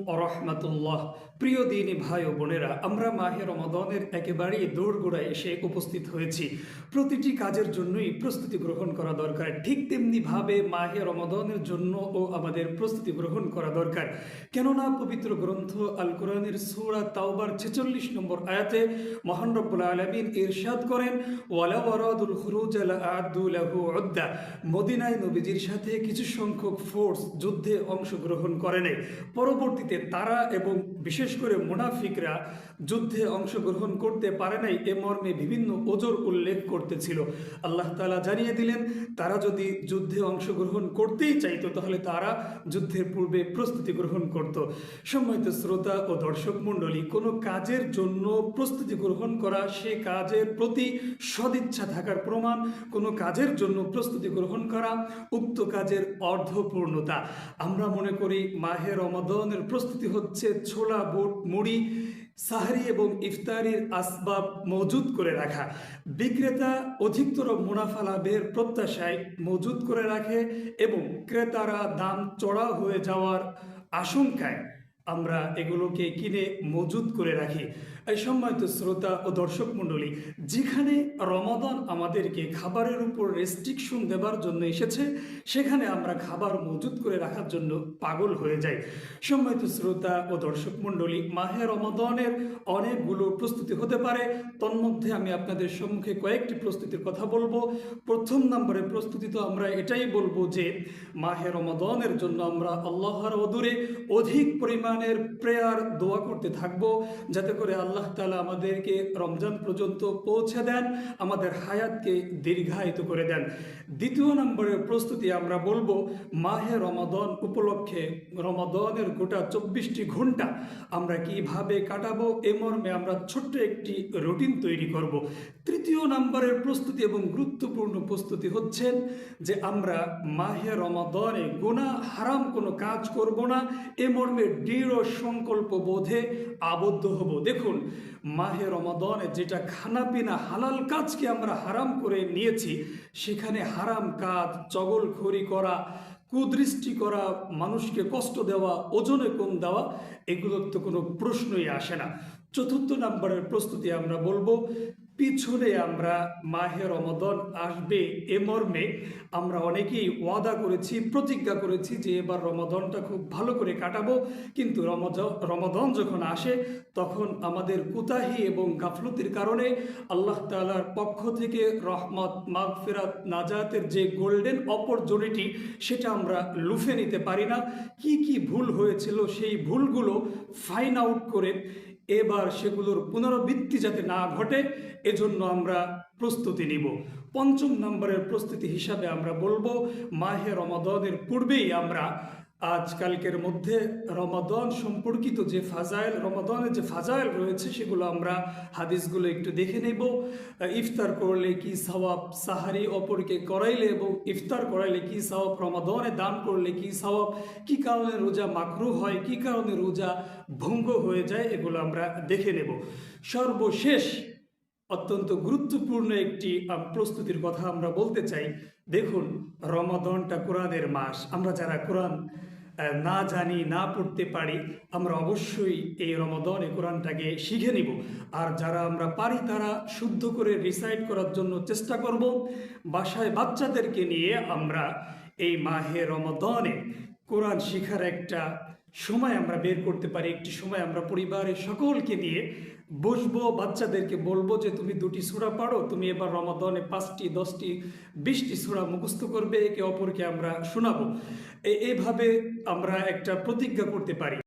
ওয়া রাহমাতুল্লাহ। প্রিয় দিনী ভাই ও বোনেরা, আমরা মাহে রমাদানের একেবারেই দোরগোড়ায় এসে উপস্থিত হয়েছি। প্রতিটি কাজের জন্যই প্রস্তুতি গ্রহণ করা দরকার, ঠিক তেমনিভাবে মাহে রমাদানের জন্য ও আমাদের প্রস্তুতি গ্রহণ করা দরকার। কেননা পবিত্র গ্রন্থ আল কোরআনের সূরা তাওবার 46 নম্বর আয়াতে মহান রব্বুল আলামিন ইরশাদ করেন, ওয়ালা ওয়ারাদুল খুরুজ লাআদু লাহু উদ্দা। মদিনায় নবীজির সাথে কিছু সংখ্যক ফোর্স যুদ্ধে অংশগ্রহণ করে নেয়। পরবর্তীতে তারা এবং বিশেষ করে মুনাফিকরা যুদ্ধে অংশগ্রহণ করতে পারে নাই, এ মর্মে বিভিন্ন ওজর উল্লেখ করতেছিল। আল্লাহ তাআলা জানিয়ে দিলেন, তারা যদি যুদ্ধে অংশগ্রহণ করতেই চাইতো তাহলে তারা যুদ্ধের পূর্বে প্রস্তুতি গ্রহণ করত। সম্মানিত শ্রোতা ও দর্শক মণ্ডলী, কোনো কাজের জন্য প্রস্তুতি গ্রহণ করা সে কাজের প্রতি সদিচ্ছা থাকার প্রমাণ। কোনো কাজের জন্য প্রস্তুতি গ্রহণ করা উক্ত কাজের অর্ধপূর্ণতা। আমরা মনে করি মাহে রমাদানের প্রস্তুতি হচ্ছে ছোলা বুট মুড়ি সাহরি এবং ইফতারির আসবাব মজুদ করে রাখা। বিক্রেতা অধিকতর মুনাফা লাভের প্রত্যাশায় মজুদ করে রাখে এবং ক্রেতারা দাম চড়া হয়ে যাওয়ার আশঙ্কায় আমরা এগুলোকে কিনে মজুদ করে রাখি। এই সম্মানিত শ্রোতা ও দর্শক মণ্ডলী, যেখানে রমাদান আমাদেরকে খাবারের উপর রেস্ট্রিকশন দেবার জন্য এসেছে, সেখানে আমরা খাবার মজুদ করে রাখার জন্য পাগল হয়ে যাই। সম্মানিত শ্রোতা ও দর্শক মণ্ডলী, মাহে রমাদানের অনেকগুলো প্রস্তুতি হতে পারে। তন্মধ্যে আমি আপনাদের সম্মুখে কয়েকটি প্রস্তুতির কথা বলবো। প্রথম নম্বরের প্রস্তুতি তো আমরা এটাই বলবো যে মাহে রমাদানের জন্য আমরা আল্লাহর অদূরে অধিক পরিমাণের প্রেয়ার দোয়া করতে থাকবো, যাতে করে আল্লাহ তাআলা আমাদেরকে রমজান পর্যন্ত পৌঁছে দেন, আমাদের হায়াতকে দীর্ঘায়িত করে দেন। দ্বিতীয় নম্বরের প্রস্তুতি আমরা বলবো মাহে রমাদান উপলক্ষে রমাদানের গোটা 24টি ঘন্টা আমরা কিভাবে কাটাবো, এ মর্মে আমরা ছোট্ট একটি রুটিন তৈরি করব। তৃতীয় নম্বরের প্রস্তুতি এবং গুরুত্বপূর্ণ প্রস্তুতি হচ্ছেন যে আমরা মাহে রমাদানে গুনাহ হারাম কোনো কাজ করব না, এ মর্মে দৃঢ় সংকল্প বোধে আবদ্ধ হব। দেখুন, মাহে রমাদানে যেটা খানাপিনা হালাল কাজকে আমরা হারাম করে নিয়েছি, সেখানে হারাম কাজ, চগলখড়ি করা, কুদৃষ্টি করা, মানুষকে কষ্ট দেওয়া, ওজনে কম দেওয়া, এগুলোর তো কোনো প্রশ্নই আসে না। চতুর্থ নম্বরের প্রস্তুতি আমরা বলবো, পিছনে আমরা মাহে রমাদান আসবে এ মর্মে আমরা অনেকেই ওয়াদা করেছি, প্রতিজ্ঞা করেছি যে এবার রমাদানটা খুব ভালো করে কাটাবো, কিন্তু রমাদান যখন আসে তখন আমাদের কুতাহি এবং গাফলতির কারণে আল্লাহ তাআলার পক্ষ থেকে রহমত, মাগফিরাত, নাজাতের যে গোল্ডেন অপরচুনিটি, সেটা আমরা লুফে নিতে পারি না। কি কি ভুল হয়েছিল সেই ভুলগুলো ফাইন আউট করে এবার সেগুলোর পুনরাবৃত্তি যাতে না ঘটে, এজন্য আমরা প্রস্তুতি নিব। পঞ্চম নম্বরের প্রস্তুতি হিসাবে আমরা বলবো মাহে রমাদানের পূর্বেই আমরা আজকালকের মধ্যে রমাদান সম্পর্কিত যে ফাজাইল, রমাদানের যে ফাজাইল রয়েছে, সেগুলো আমরা হাদিসগুলো একটু দেখে নেব। ইফতার করলে কি সওয়াব, সাহারি অপরকে করাইলে এবং ইফতার করাইলে কি সওয়াব, রমাদানে দান করলে কি সওয়াব, কি কারণে রোজা মাকরুহ হয়, কি কারণে রোজা ভঙ্গ হয়ে যায়, এগুলো আমরা দেখে নেব। সর্বশেষ অত্যন্ত গুরুত্বপূর্ণ একটি প্রস্তুতির কথা আমরা বলতে চাই। দেখুন, রমাদানটা কোরআনের মাস। আমরা যারা কোরআন না জানি, না পড়তে পারি, আমরা অবশ্যই এই রমাদানে কোরআনটাকে শিখে নিব। আর যারা আমরা পারি তারা শুদ্ধ করে রিসাইট করার জন্য চেষ্টা করব। বাসায় বাচ্চাদেরকে নিয়ে আমরা এই মাহে রমাদানে কোরআন শিখার একটা সময় আমরা বের করতে পারি। একটি সময় আমরা পরিবারের সকলকে নিয়ে বসবো, বাচ্চাদেরকে বলবো যে তুমি 2টি সূরা পড়ো, তুমি এবার রমাদানে 5টি, 10টি, 20টি সূরা মুখস্থ করবে, একে অপরকে আমরা শোনাবো। এইভাবে আমরা একটা প্রতিজ্ঞা করতে পারি।